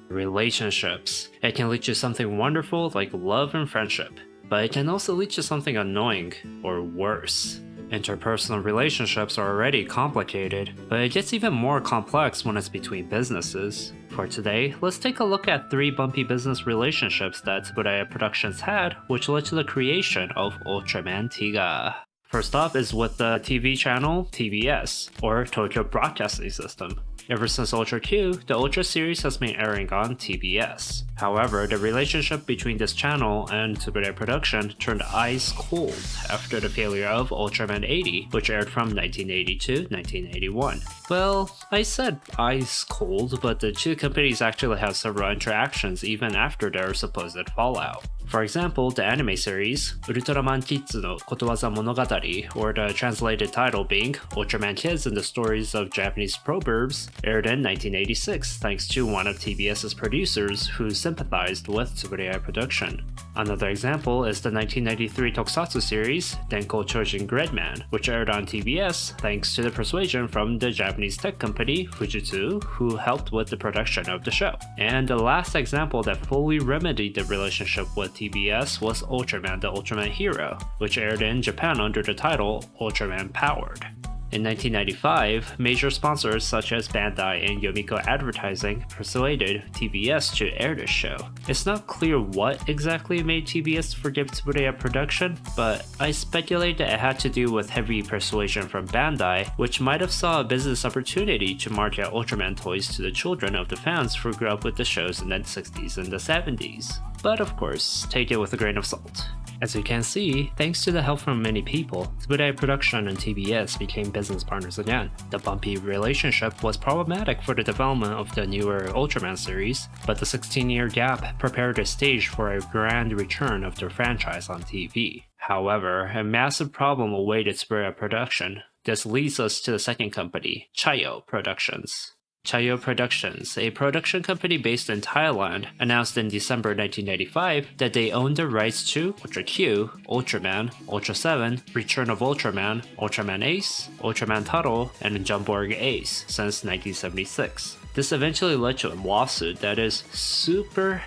Relationships. It can lead to something wonderful like love and friendship, but it can also lead to something annoying or worse. Interpersonal relationships are already complicated, but it gets even more complex when it's between businesses. For today, let's take a look at 3 bumpy business relationships that Tsuburaya Productions had, which led to the creation of Ultraman Tiga. First up is with the TV channel TBS, or Tokyo Broadcasting System. Ever since Ultra Q, the Ultra series has been airing on TBS. However, the relationship between this channel and Tsuburaya Production turned ice cold after the failure of Ultraman 80, which aired from 1980 to 1981. Well, I said ice cold, but the two companies actually have several interactions even after their supposed fallout. For example, the anime series Ultraman Kitsu no Kotowaza Monogatari, or the translated title being Ultraman Kids and the Stories of Japanese Proverbs, aired in 1986 thanks to one of TBS's producers who sympathized with Tsuburaya Production. Another example is the 1993 Tokusatsu series Denko Chojin Gridman, which aired on TBS thanks to the persuasion from the Japanese tech company Fujitsu, who helped with the production of the show. And the last example that fully remedied the relationship with TBS was Ultraman the Ultraman Hero, which aired in Japan under the title Ultraman Powered. In 1995, major sponsors such as Bandai and Yomiko Advertising persuaded TBS to air this show. It's not clear what exactly made TBS forgive Tsuburaya Production, but I speculate that it had to do with heavy persuasion from Bandai, which might have saw a business opportunity to market Ultraman toys to the children of the fans who grew up with the shows in the 60s and the 70s. But of course, take it with a grain of salt. As you can see, thanks to the help from many people, Tsuburaya Production and TBS became business partners again. The bumpy relationship was problematic for the development of the newer Ultraman series, but the 16-year gap prepared the stage for a grand return of their franchise on TV. However, a massive problem awaited Tsuburaya Production. This leads us to the second company, Chaiyo Productions. Chaiyo Productions, a production company based in Thailand, announced in December 1995 that they owned the rights to Ultra Q, Ultraman, Ultra 7, Return of Ultraman, Ultraman Ace, Ultraman Taro, and Jumborg Ace since 1976. This eventually led to a lawsuit that is super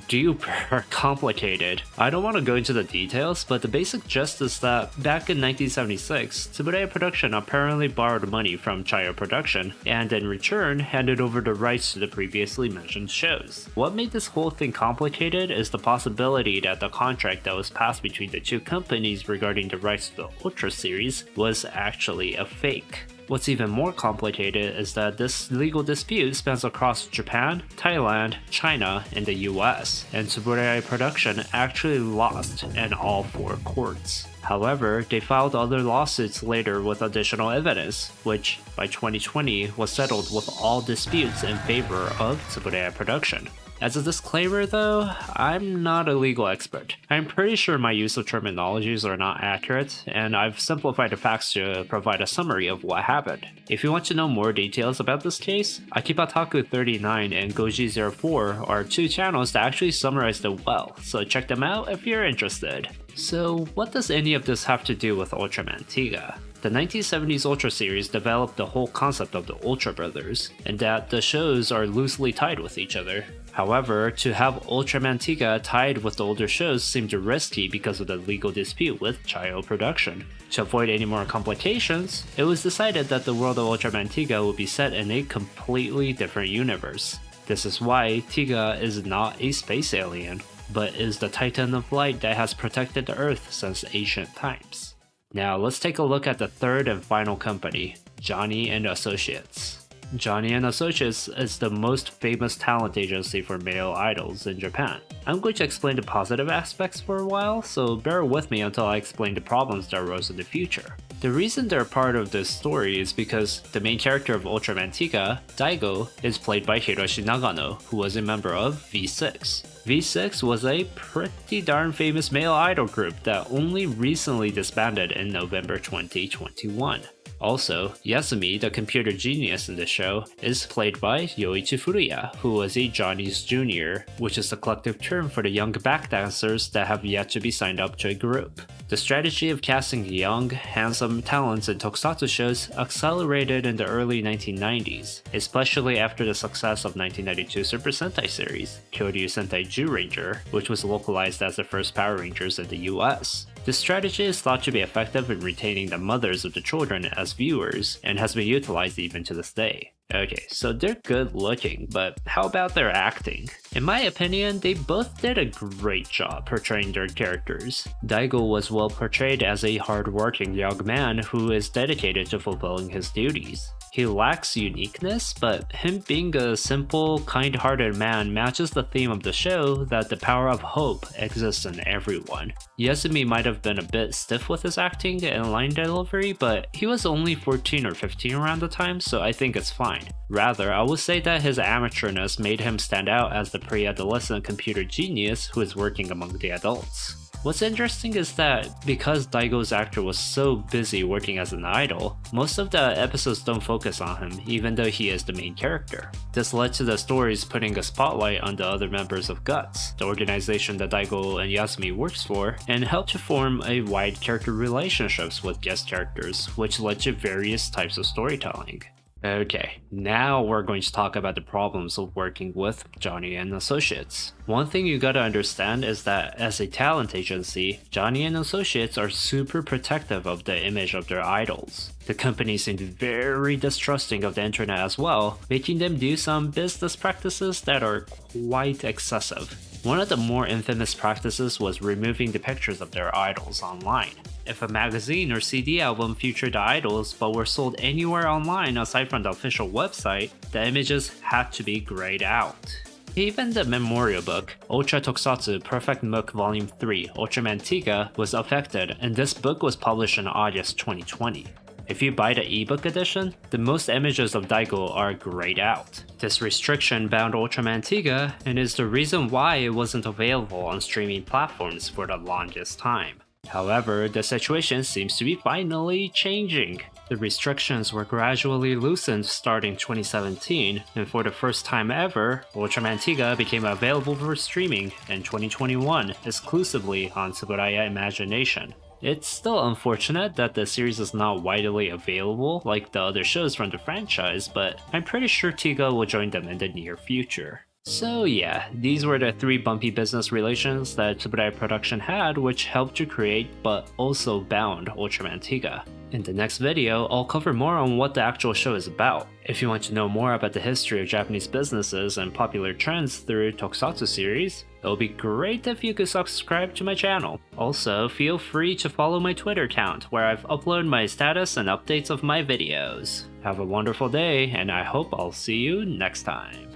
duper complicated. I don't want to go into the details, but the basic gist is that back in 1976, Tsuburaya Production apparently borrowed money from Chaiyo Production and in return handed over the rights to the previously mentioned shows. What made this whole thing complicated is the possibility that the contract that was passed between the two companies regarding the rights to the Ultra series was actually a fake. What's even more complicated is that this legal dispute spans across Japan, Thailand, China, and the US, and Tsuburaya Production actually lost in all 4 courts. However, they filed other lawsuits later with additional evidence, which by 2020 was settled with all disputes in favor of Tsuburaya Production. As a disclaimer though, I'm not a legal expert. I'm pretty sure my use of terminologies are not accurate, and I've simplified the facts to provide a summary of what happened. If you want to know more details about this case, Akibataku39 and Goji04 are 2 channels that actually summarized it well, so check them out if you're interested. So what does any of this have to do with Ultraman Tiga? The 1970s Ultra series developed the whole concept of the Ultra Brothers, and that the shows are loosely tied with each other. However, to have Ultraman Tiga tied with the older shows seemed risky because of the legal dispute with Chaiyo Production. To avoid any more complications, it was decided that the world of Ultraman Tiga would be set in a completely different universe. This is why Tiga is not a space alien, but is the Titan of Light that has protected the Earth since ancient times. Now let's take a look at the third and final company, Johnny and Associates. Johnny and Associates is the most famous talent agency for male idols in Japan. I'm going to explain the positive aspects for a while, so bear with me until I explain the problems that arose in the future. The reason they're part of this story is because the main character of Ultraman Tiga, Daigo, is played by Hiroshi Nagano, who was a member of V6. V6 was a pretty darn famous male idol group that only recently disbanded in November 2021. Also, Yasumi, the computer genius in the show, is played by Yoichi Furuya, who was a Johnny's Junior, which is the collective term for the young backdancers that have yet to be signed up to a group. The strategy of casting young, handsome talents in tokusatsu shows accelerated in the early 1990s, especially after the success of 1992 Super Sentai series, Kyoryu Sentai Zyuranger, which was localized as the first Power Rangers in the US. This strategy is thought to be effective in retaining the mothers of the children as viewers, and has been utilized even to this day. Okay, so they're good looking, but how about their acting? In my opinion, they both did a great job portraying their characters. Daigo was well portrayed as a hard-working young man who is dedicated to fulfilling his duties. He lacks uniqueness, but him being a simple, kind-hearted man matches the theme of the show that the power of hope exists in everyone. Yasumi might have been a bit stiff with his acting and line delivery, but he was only 14 or 15 around the time, so I think it's fine. Rather, I would say that his amateurness made him stand out as the pre-adolescent computer genius who is working among the adults. What's interesting is that because Daigo's actor was so busy working as an idol, most of the episodes don't focus on him even though he is the main character. This led to the stories putting a spotlight on the other members of Guts, the organization that Daigo and Yasumi works for, and helped to form a wide character relationships with guest characters, which led to various types of storytelling. Okay, now we're going to talk about the problems of working with Johnny and Associates. One thing you gotta understand is that as a talent agency, Johnny and Associates are super protective of the image of their idols. The company seemed very distrusting of the internet as well, making them do some business practices that are quite excessive. One of the more infamous practices was removing the pictures of their idols online. If a magazine or CD album featured the idols but were sold anywhere online aside from the official website, the images had to be grayed out. Even the memorial book, Ultra Tokusatsu Perfect Mook Volume 3 Ultraman Tiga, was affected, and this book was published in August 2020. If you buy the ebook edition, the most images of Daigo are grayed out. This restriction bound Ultraman Tiga, and is the reason why it wasn't available on streaming platforms for the longest time. However, the situation seems to be finally changing. The restrictions were gradually loosened starting 2017, and for the first time ever, Ultraman Tiga became available for streaming in 2021 exclusively on Tsuburaya Imagination. It's still unfortunate that the series is not widely available like the other shows from the franchise, but I'm pretty sure Tiga will join them in the near future. So yeah, these were the 3 bumpy business relations that Tsuburaya Production had, which helped to create but also bound Ultraman Tiga. In the next video, I'll cover more on what the actual show is about. If you want to know more about the history of Japanese businesses and popular trends through Tokusatsu series, it would be great if you could subscribe to my channel. Also, feel free to follow my Twitter account, where I've uploaded my status and updates of my videos. Have a wonderful day, and I hope I'll see you next time.